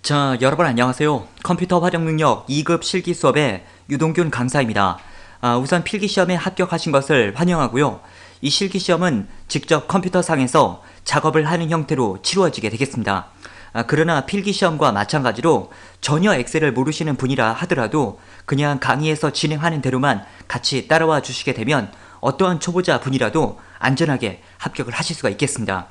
자, 여러분 안녕하세요. 컴퓨터 활용 능력 2급 실기 수업의 유동균 강사입니다. 우선 필기시험에 합격하신 것을 환영하고요. 이 실기시험은 직접 컴퓨터상에서 작업을 하는 형태로 치루어지게 되겠습니다. 그러나 필기시험과 마찬가지로 전혀 엑셀을 모르시는 분이라 하더라도 그냥 강의에서 진행하는 대로만 같이 따라와 주시게 되면 어떠한 초보자 분이라도 안전하게 합격을 하실 수가 있겠습니다.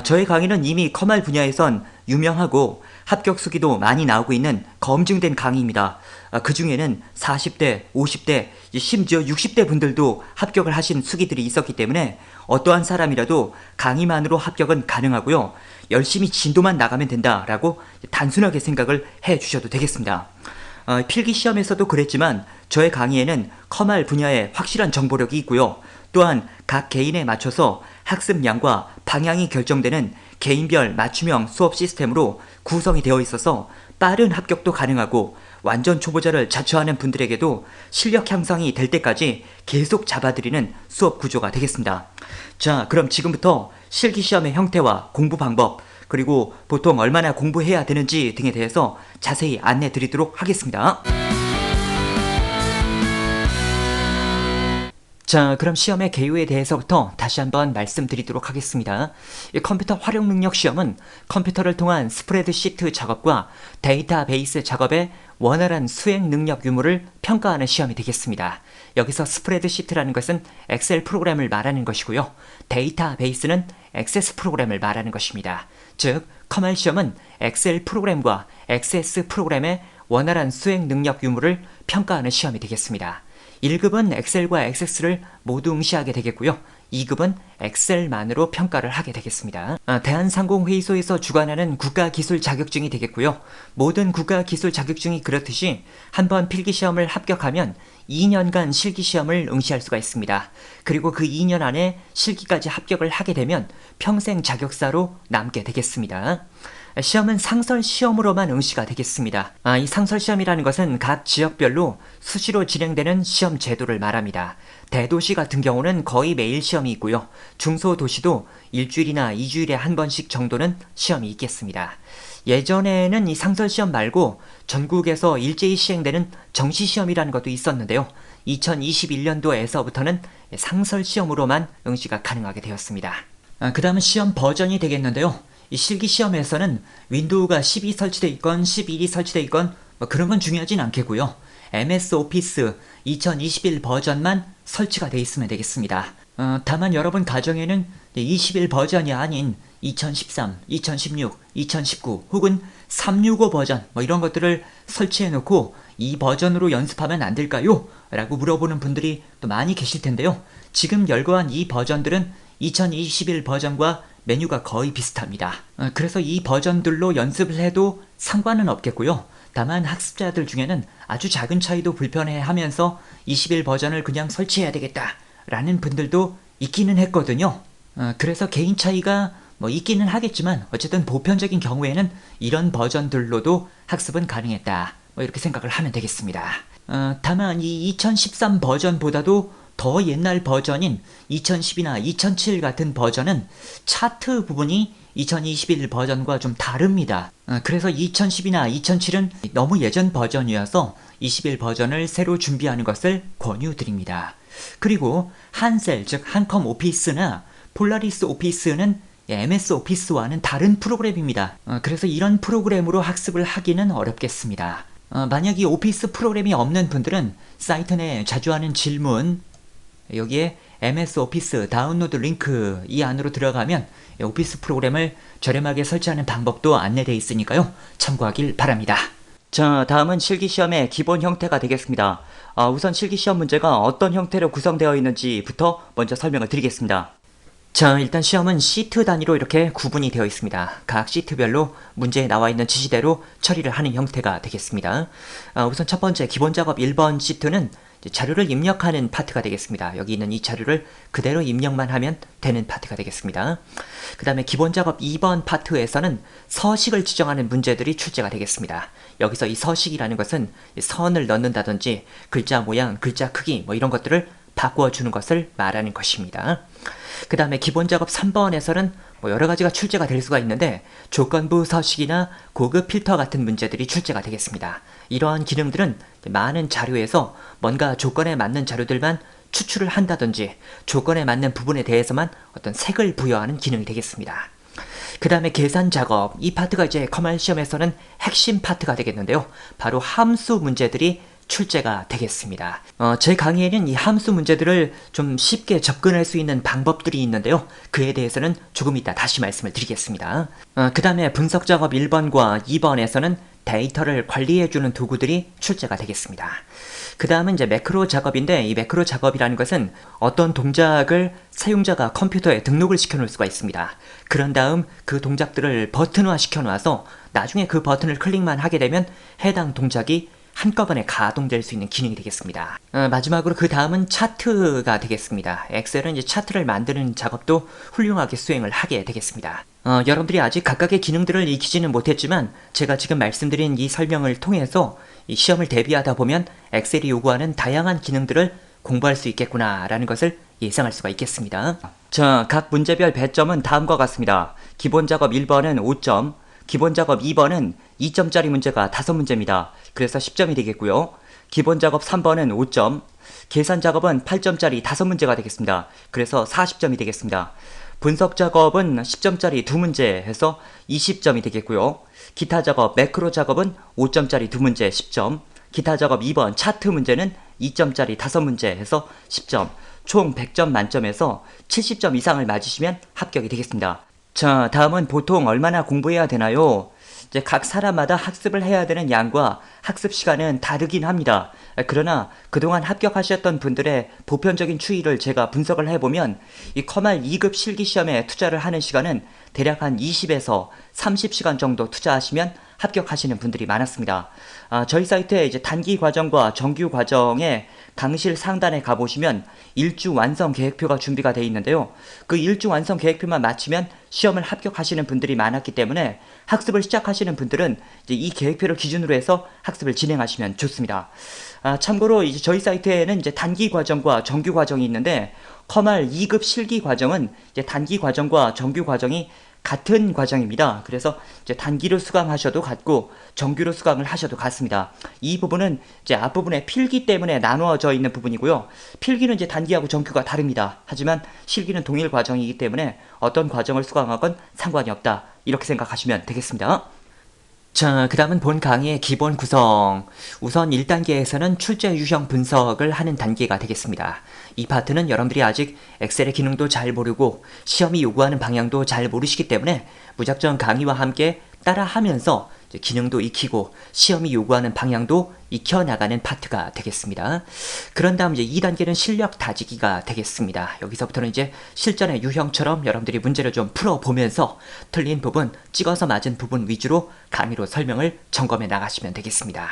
저의 강의는 이미 컴활 분야에선 유명하고 합격 수기도 많이 나오고 있는 검증된 강의입니다. 그 중에는 40대, 50대, 심지어 60대 분들도 합격을 하신 수기들이 있었기 때문에 어떠한 사람이라도 강의만으로 합격은 가능하고요. 열심히 진도만 나가면 된다라고 단순하게 생각을 해 주셔도 되겠습니다. 필기시험에서도 그랬지만 저의 강의에는 컴활 분야에 확실한 정보력이 있고요. 또한 각 개인에 맞춰서 학습량과 방향이 결정되는 개인별 맞춤형 수업 시스템으로 구성이 되어 있어서 빠른 합격도 가능하고 완전 초보자를 자처하는 분들에게도 실력 향상이 될 때까지 계속 잡아드리는 수업 구조가 되겠습니다. 자, 그럼 지금부터 실기시험의 형태와 공부 방법, 그리고 보통 얼마나 공부해야 되는지 등에 대해서 자세히 안내 드리도록 하겠습니다. 자, 그럼 시험의 개요에 대해서부터 다시 한번 말씀드리도록 하겠습니다. 이 컴퓨터 활용 능력 시험은 컴퓨터를 통한 스프레드시트 작업과 데이터베이스 작업의 원활한 수행 능력 유무를 평가하는 시험이 되겠습니다. 여기서 스프레드시트라는 것은 엑셀 프로그램을 말하는 것이고요. 데이터베이스는 액세스 프로그램을 말하는 것입니다. 즉, 컴활 시험은 엑셀 프로그램과 액세스 프로그램의 원활한 수행 능력 유무를 평가하는 시험이 되겠습니다. 1급은 엑셀과 액세스를 모두 응시하게 되겠고요. 2급은 엑셀만으로 평가를 하게 되겠습니다. 대한상공회의소에서 주관하는 국가기술 자격증이 되겠고요. 모든 국가기술 자격증이 그렇듯이 한번 필기시험을 합격하면 2년간 실기시험을 응시할 수가 있습니다. 그리고 그 2년 안에 실기까지 합격을 하게 되면 평생 자격사로 남게 되겠습니다. 시험은 상설시험으로만 응시가 되겠습니다. 이 상설시험이라는 것은 각 지역별로 수시로 진행되는 시험 제도를 말합니다. 대도시 같은 경우는 거의 매일 시험이 있고요. 중소도시도 일주일이나 2주일에 한 번씩 정도는 시험이 있겠습니다. 예전에는 이 상설시험 말고 전국에서 일제히 시행되는 정시시험이라는 것도 있었는데요. 2021년도에서부터는 상설시험으로만 응시가 가능하게 되었습니다. 그 다음은 시험 버전이 되겠는데요. 이 실기시험에서는 윈도우가 10이 설치되어 있건 11이 설치되어 있건 그런 건 중요하진 않겠고요. MS 오피스 2021 버전만 설치가 되어 있으면 되겠습니다. 다만 여러분 가정에는 21 버전이 아닌 2013, 2016, 2019 혹은 365 버전 이런 것들을 설치해 놓고 이 버전으로 연습하면 안 될까요? 라고 물어보는 분들이 또 많이 계실 텐데요. 지금 열거한 이 버전들은 2021 버전과 메뉴가 거의 비슷합니다. 그래서 이 버전들로 연습을 해도 상관은 없겠고요. 다만 학습자들 중에는 아주 작은 차이도 불편해하면서 21 버전을 그냥 설치해야 되겠다 라는 분들도 있기는 했거든요. 그래서 개인 차이가 있기는 하겠지만 어쨌든 보편적인 경우에는 이런 버전들로도 학습은 가능했다 이렇게 생각을 하면 되겠습니다. 다만 이 2013 버전보다도 더 옛날 버전인 2010이나 2007 같은 버전은 차트 부분이 2021 버전과 좀 다릅니다. 그래서 2010이나 2007은 너무 예전 버전이어서 21 버전을 새로 준비하는 것을 권유드립니다. 그리고 한셀, 즉 한컴 오피스나 폴라리스 오피스는 MS 오피스와는 다른 프로그램입니다. 그래서 이런 프로그램으로 학습을 하기는 어렵겠습니다. 만약 이 오피스 프로그램이 없는 분들은 사이트 내에 자주 하는 질문, 여기에 MS 오피스 다운로드 링크 이 안으로 들어가면 오피스 프로그램을 저렴하게 설치하는 방법도 안내되어 있으니까요. 참고하길 바랍니다. 자, 다음은 실기시험의 기본 형태가 되겠습니다. 우선 실기시험 문제가 어떤 형태로 구성되어 있는지부터 먼저 설명을 드리겠습니다. 자, 일단 시험은 시트 단위로 이렇게 구분이 되어 있습니다. 각 시트별로 문제에 나와 있는 지시대로 처리를 하는 형태가 되겠습니다. 우선 첫 번째 기본 작업 1번 시트는 자료를 입력하는 파트가 되겠습니다. 여기 있는 이 자료를 그대로 입력만 하면 되는 파트가 되겠습니다. 그 다음에 기본 작업 2번 파트에서는 서식을 지정하는 문제들이 출제가 되겠습니다. 여기서 이 서식이라는 것은 선을 넣는다든지 글자 모양, 글자 크기 이런 것들을 바꾸어주는 것을 말하는 것입니다. 그 다음에 기본 작업 3번에서는 여러 가지가 출제가 될 수가 있는데 조건부 서식이나 고급 필터 같은 문제들이 출제가 되겠습니다. 이러한 기능들은 많은 자료에서 뭔가 조건에 맞는 자료들만 추출을 한다든지 조건에 맞는 부분에 대해서만 어떤 색을 부여하는 기능이 되겠습니다. 그 다음에 계산 작업, 이 파트가 이제 커말 시험에서는 핵심 파트가 되겠는데요. 바로 함수 문제들이 출제가 되겠습니다. 제 강의에는 이 함수 문제들을 좀 쉽게 접근할 수 있는 방법들이 있는데요. 그에 대해서는 조금 이따 다시 말씀을 드리겠습니다. 그 다음에 분석 작업 1번과 2번에서는 데이터를 관리해주는 도구들이 출제가 되겠습니다. 그 다음은 이제 매크로 작업인데 이 매크로 작업이라는 것은 어떤 동작을 사용자가 컴퓨터에 등록을 시켜 놓을 수가 있습니다. 그런 다음 그 동작들을 버튼화 시켜 놔서 나중에 그 버튼을 클릭만 하게 되면 해당 동작이 한꺼번에 가동될 수 있는 기능이 되겠습니다. 마지막으로 그 다음은 차트가 되겠습니다. 엑셀은 이제 차트를 만드는 작업도 훌륭하게 수행을 하게 되겠습니다. 여러분들이 아직 각각의 기능들을 익히지는 못했지만 제가 지금 말씀드린 이 설명을 통해서 이 시험을 대비하다 보면 엑셀이 요구하는 다양한 기능들을 공부할 수 있겠구나 라는 것을 예상할 수가 있겠습니다. 자, 각 문제별 배점은 다음과 같습니다. 기본 작업 1번은 5점, 기본 작업 2번은 2점짜리 문제가 5문제입니다. 그래서 10점이 되겠고요. 기본 작업 3번은 5점, 계산 작업은 8점짜리 5문제가 되겠습니다. 그래서 40점이 되겠습니다. 분석 작업은 10점짜리 2문제 해서 20점이 되겠고요. 기타 작업, 매크로 작업은 5점짜리 2문제 10점, 기타 작업 2번 차트 문제는 2점짜리 5문제 해서 10점, 총 100점 만점에서 70점 이상을 맞으시면 합격이 되겠습니다. 자, 다음은 보통 얼마나 공부해야 되나요? 이제 각 사람마다 학습을 해야 되는 양과 학습 시간은 다르긴 합니다. 그러나 그동안 합격하셨던 분들의 보편적인 추이를 제가 분석을 해보면 이 커말 2급 실기시험에 투자를 하는 시간은 대략 한 20에서 30시간 정도 투자하시면 합격하시는 분들이 많았습니다. 저희 사이트에 이제 단기 과정과 정규 과정에 강실 상단에 가보시면 일주 완성 계획표가 준비가 되어 있는데요. 그 일주 완성 계획표만 마치면 시험을 합격하시는 분들이 많았기 때문에 학습을 시작하시는 분들은 이제 이 계획표를 기준으로 해서 학습을 진행하시면 좋습니다. 참고로 이제 저희 사이트에는 이제 단기 과정과 정규 과정이 있는데 커말 2급 실기 과정은 이제 단기 과정과 정규 과정이 같은 과정입니다. 그래서 이제 단기로 수강하셔도 같고 정규로 수강을 하셔도 같습니다. 이 부분은 이제 앞부분에 필기 때문에 나누어져 있는 부분이고요. 필기는 이제 단기하고 정규가 다릅니다. 하지만 실기는 동일 과정이기 때문에 어떤 과정을 수강하건 상관이 없다. 이렇게 생각하시면 되겠습니다. 자, 그 다음은 본 강의의 기본 구성. 우선 1단계에서는 출제 유형 분석을 하는 단계가 되겠습니다. 이 파트는 여러분들이 아직 엑셀의 기능도 잘 모르고 시험이 요구하는 방향도 잘 모르시기 때문에 무작정 강의와 함께 따라하면서 기능도 익히고 시험이 요구하는 방향도 익혀나가는 파트가 되겠습니다. 그런 다음 이제 2단계는 실력 다지기가 되겠습니다. 여기서부터는 이제 실전의 유형처럼 여러분들이 문제를 좀 풀어보면서 틀린 부분, 찍어서 맞은 부분 위주로 강의로 설명을 점검해 나가시면 되겠습니다.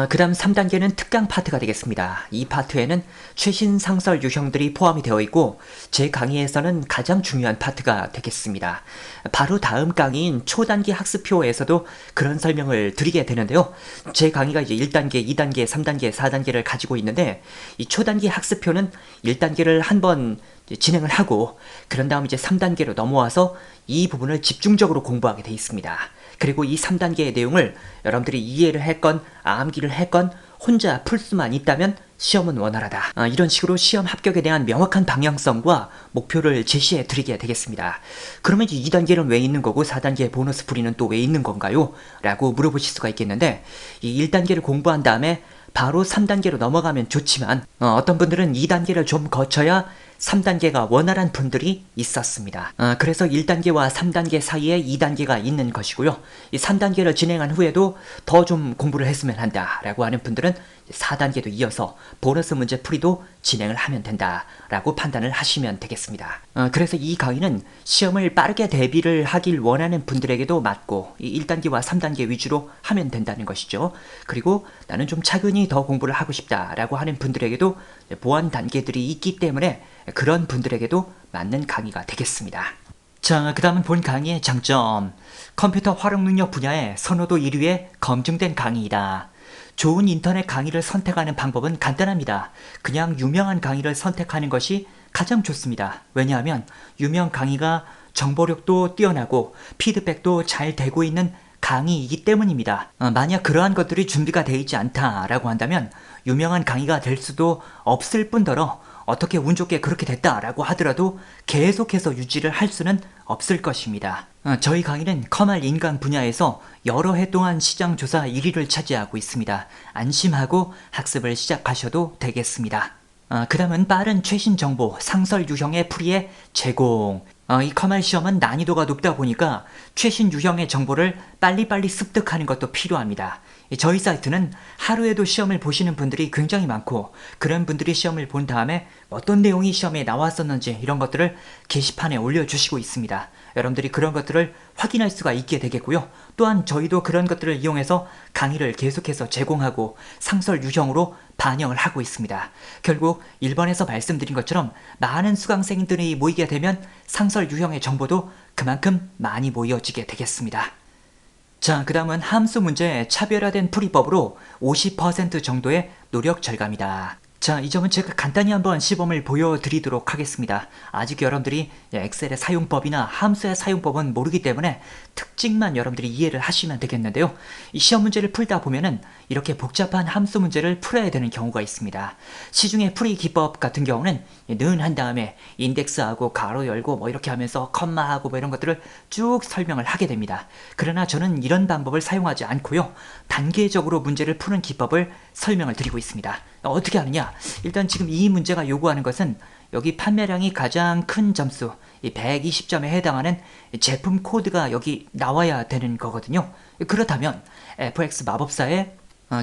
그 다음 3단계는 특강 파트가 되겠습니다. 이 파트에는 최신 상설 유형들이 포함이 되어 있고 제 강의에서는 가장 중요한 파트가 되겠습니다. 바로 다음 강의인 초단기 학습표에서도 그런 설명을 드리게 되는데요. 제 강의가 이제 1단계, 2단계, 3단계, 4단계를 가지고 있는데 이 초단기 학습표는 1단계를 한번 진행을 하고 그런 다음 이제 3단계로 넘어와서 이 부분을 집중적으로 공부하게 돼 있습니다. 그리고 이 3단계의 내용을 여러분들이 이해를 했건 암기를 했건 혼자 풀 수만 있다면 시험은 원활하다. 이런 식으로 시험 합격에 대한 명확한 방향성과 목표를 제시해 드리게 되겠습니다. 그러면 이제 2단계는 왜 있는 거고 4단계 보너스 풀이는 또 왜 있는 건가요? 라고 물어보실 수가 있겠는데 이 1단계를 공부한 다음에 바로 3단계로 넘어가면 좋지만 어떤 분들은 2단계를 좀 거쳐야 3단계가 원활한 분들이 있었습니다. 그래서 1단계와 3단계 사이에 2단계가 있는 것이고요. 이 3단계를 진행한 후에도 더 좀 공부를 했으면 한다라고 하는 분들은 4단계도 이어서 보너스 문제 풀이도 진행을 하면 된다라고 판단을 하시면 되겠습니다. 그래서 이 강의는 시험을 빠르게 대비를 하길 원하는 분들에게도 맞고 이 1단계와 3단계 위주로 하면 된다는 것이죠. 그리고 나는 좀 차근히 더 공부를 하고 싶다라고 하는 분들에게도 보완 단계들이 있기 때문에 그런 분들에게도 맞는 강의가 되겠습니다. 자, 그 다음은 본 강의의 장점. 컴퓨터 활용 능력 분야의 선호도 1위에 검증된 강의이다. 좋은 인터넷 강의를 선택하는 방법은 간단합니다. 그냥 유명한 강의를 선택하는 것이 가장 좋습니다. 왜냐하면 유명 강의가 정보력도 뛰어나고 피드백도 잘 되고 있는 강의이기 때문입니다. 만약 그러한 것들이 준비가 되어 있지 않다라고 한다면 유명한 강의가 될 수도 없을 뿐더러 어떻게 운 좋게 그렇게 됐다라고 하더라도 계속해서 유지를 할 수는 없을 것입니다. 저희 강의는 커말 인강 분야에서 여러 해 동안 시장 조사 1위를 차지하고 있습니다. 안심하고 학습을 시작하셔도 되겠습니다. 그 다음은 빠른 최신 정보 상설 유형의 풀이의 제공. 이 커말 시험은 난이도가 높다 보니까 최신 유형의 정보를 빨리빨리 습득하는 것도 필요합니다. 저희 사이트는 하루에도 시험을 보시는 분들이 굉장히 많고 그런 분들이 시험을 본 다음에 어떤 내용이 시험에 나왔었는지 이런 것들을 게시판에 올려주시고 있습니다. 여러분들이 그런 것들을 확인할 수가 있게 되겠고요. 또한 저희도 그런 것들을 이용해서 강의를 계속해서 제공하고 상설 유형으로 반영을 하고 있습니다. 결국 1번에서 말씀드린 것처럼 많은 수강생들이 모이게 되면 상설 유형의 정보도 그만큼 많이 모여지게 되겠습니다. 자, 그 다음은 함수 문제의 차별화된 풀이법으로 50% 정도의 노력 절감이다. 자, 이 점은 제가 간단히 한번 시범을 보여드리도록 하겠습니다. 아직 여러분들이 엑셀의 사용법이나 함수의 사용법은 모르기 때문에 특징만 여러분들이 이해를 하시면 되겠는데요. 이 시험 문제를 풀다 보면은 이렇게 복잡한 함수 문제를 풀어야 되는 경우가 있습니다. 시중의 풀이 기법 같은 경우는 는 한 다음에 인덱스하고 가로 열고 뭐 이렇게 하면서 컴마하고 뭐 이런 것들을 쭉 설명을 하게 됩니다. 그러나 저는 이런 방법을 사용하지 않고요. 단계적으로 문제를 푸는 기법을 설명을 드리고 있습니다. 어떻게 하느냐? 일단 지금 이 문제가 요구하는 것은 여기 판매량이 가장 큰 점수, 이 120점에 해당하는 제품 코드가 여기 나와야 되는 거거든요. 그렇다면 fx 마법사의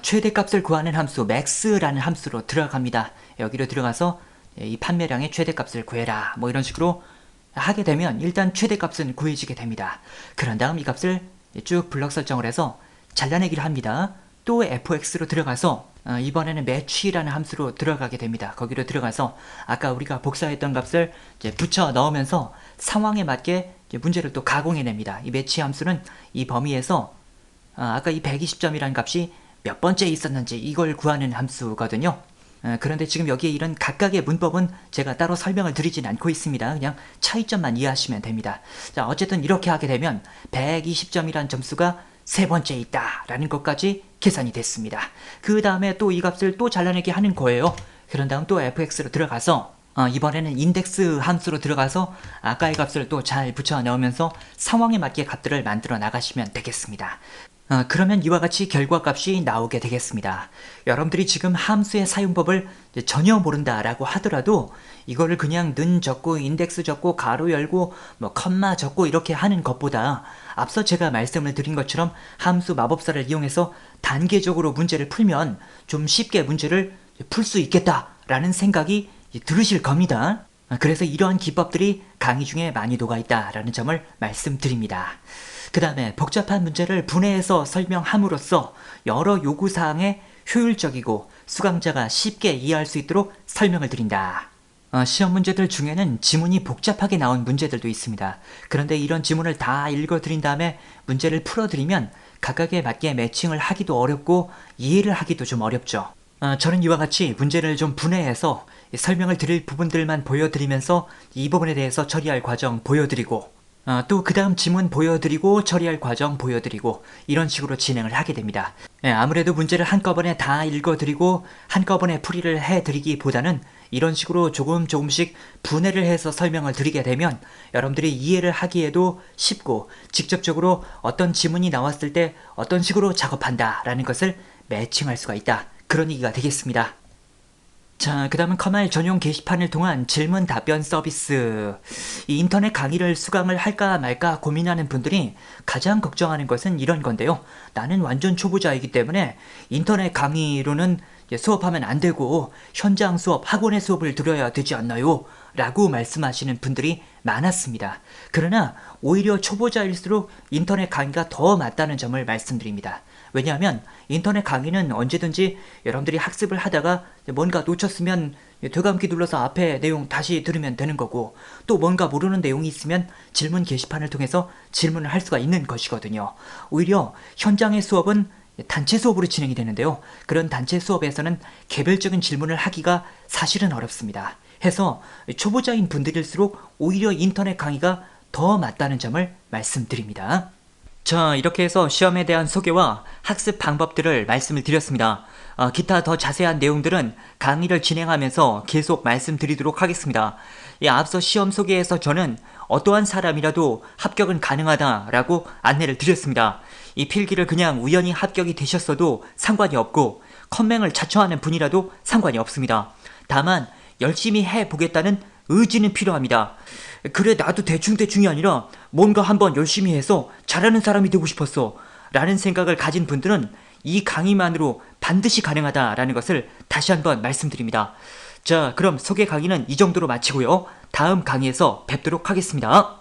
최대값을 구하는 함수 max라는 함수로 들어갑니다. 여기로 들어가서 이 판매량의 최대값을 구해라 뭐 이런 식으로 하게 되면 일단 최대값은 구해지게 됩니다. 그런 다음 이 값을 쭉 블럭 설정을 해서 잘라내기를 합니다. 또 fx로 들어가서 이번에는 match라는 함수로 들어가게 됩니다. 거기로 들어가서 아까 우리가 복사했던 값을 이제 붙여 넣으면서 상황에 맞게 문제를 또 가공해냅니다. 이 match 함수는 이 범위에서 아까 이 120점이라는 값이 몇 번째 있었는지 이걸 구하는 함수거든요. 그런데 지금 여기에 이런 각각의 문법은 제가 따로 설명을 드리진 않고 있습니다. 그냥 차이점만 이해하시면 됩니다. 자, 어쨌든 이렇게 하게 되면 120점이라는 점수가 세 번째 있다 라는 것까지 계산이 됐습니다. 그 다음에 또 이 값을 또 잘라내게 하는 거예요. 그런 다음 또 fx로 들어가서 이번에는 인덱스 함수로 들어가서 아까의 값을 또 잘 붙여 넣으면서 상황에 맞게 값들을 만들어 나가시면 되겠습니다. 그러면 이와 같이 결과값이 나오게 되겠습니다. 여러분들이 지금 함수의 사용법을 전혀 모른다라고 하더라도 이거를 그냥 는 적고 인덱스 적고 가로 열고 뭐 컴마 적고 이렇게 하는 것보다 앞서 제가 말씀을 드린 것처럼 함수 마법사를 이용해서 단계적으로 문제를 풀면 좀 쉽게 문제를 풀 수 있겠다라는 생각이 들으실 겁니다. 그래서 이러한 기법들이 강의 중에 많이도가 있다라는 점을 말씀드립니다. 그 다음에 복잡한 문제를 분해해서 설명함으로써 여러 요구사항에 효율적이고 수강자가 쉽게 이해할 수 있도록 설명을 드린다. 시험 문제들 중에는 지문이 복잡하게 나온 문제들도 있습니다. 그런데 이런 지문을 다 읽어드린 다음에 문제를 풀어드리면 각각에 맞게 매칭을 하기도 어렵고 이해를 하기도 좀 어렵죠. 저는 이와 같이 문제를 좀 분해해서 설명을 드릴 부분들만 보여드리면서 이 부분에 대해서 처리할 과정 보여드리고 또 그 다음 지문 보여드리고 처리할 과정 보여드리고 이런 식으로 진행을 하게 됩니다. 아무래도 문제를 한꺼번에 다 읽어드리고 한꺼번에 풀이를 해드리기보다는 이런 식으로 조금씩 분해를 해서 설명을 드리게 되면 여러분들이 이해를 하기에도 쉽고 직접적으로 어떤 지문이 나왔을 때 어떤 식으로 작업한다 라는 것을 매칭할 수가 있다. 그런 얘기가 되겠습니다. 자, 그 다음은 커말 전용 게시판을 통한 질문 답변 서비스. 이 인터넷 강의를 수강을 할까 말까 고민하는 분들이 가장 걱정하는 것은 이런 건데요. 나는 완전 초보자이기 때문에 인터넷 강의로는 수업하면 안 되고 현장 수업, 학원의 수업을 들어야 되지 않나요? 라고 말씀하시는 분들이 많았습니다. 그러나 오히려 초보자일수록 인터넷 강의가 더 맞다는 점을 말씀드립니다. 왜냐하면 인터넷 강의는 언제든지 여러분들이 학습을 하다가 뭔가 놓쳤으면 되감기 눌러서 앞에 내용 다시 들으면 되는 거고 또 뭔가 모르는 내용이 있으면 질문 게시판을 통해서 질문을 할 수가 있는 것이거든요. 오히려 현장의 수업은 단체 수업으로 진행이 되는데요. 그런 단체 수업에서는 개별적인 질문을 하기가 사실은 어렵습니다. 해서 초보자인 분들일수록 오히려 인터넷 강의가 더 맞다는 점을 말씀드립니다. 자, 이렇게 해서 시험에 대한 소개와 학습 방법들을 말씀을 드렸습니다. 기타 더 자세한 내용들은 강의를 진행하면서 계속 말씀드리도록 하겠습니다. 앞서 시험 소개에서 저는 어떠한 사람이라도 합격은 가능하다라고 안내를 드렸습니다. 이 필기를 그냥 우연히 합격이 되셨어도 상관이 없고 컴맹을 자처하는 분이라도 상관이 없습니다. 다만 열심히 해보겠다는 의지는 필요합니다. 그래, 나도 대충대충이 아니라 뭔가 한번 열심히 해서 잘하는 사람이 되고 싶었어 라는 생각을 가진 분들은 이 강의만으로 반드시 가능하다라는 것을 다시 한번 말씀드립니다. 자, 그럼 소개 강의는 이 정도로 마치고요. 다음 강의에서 뵙도록 하겠습니다.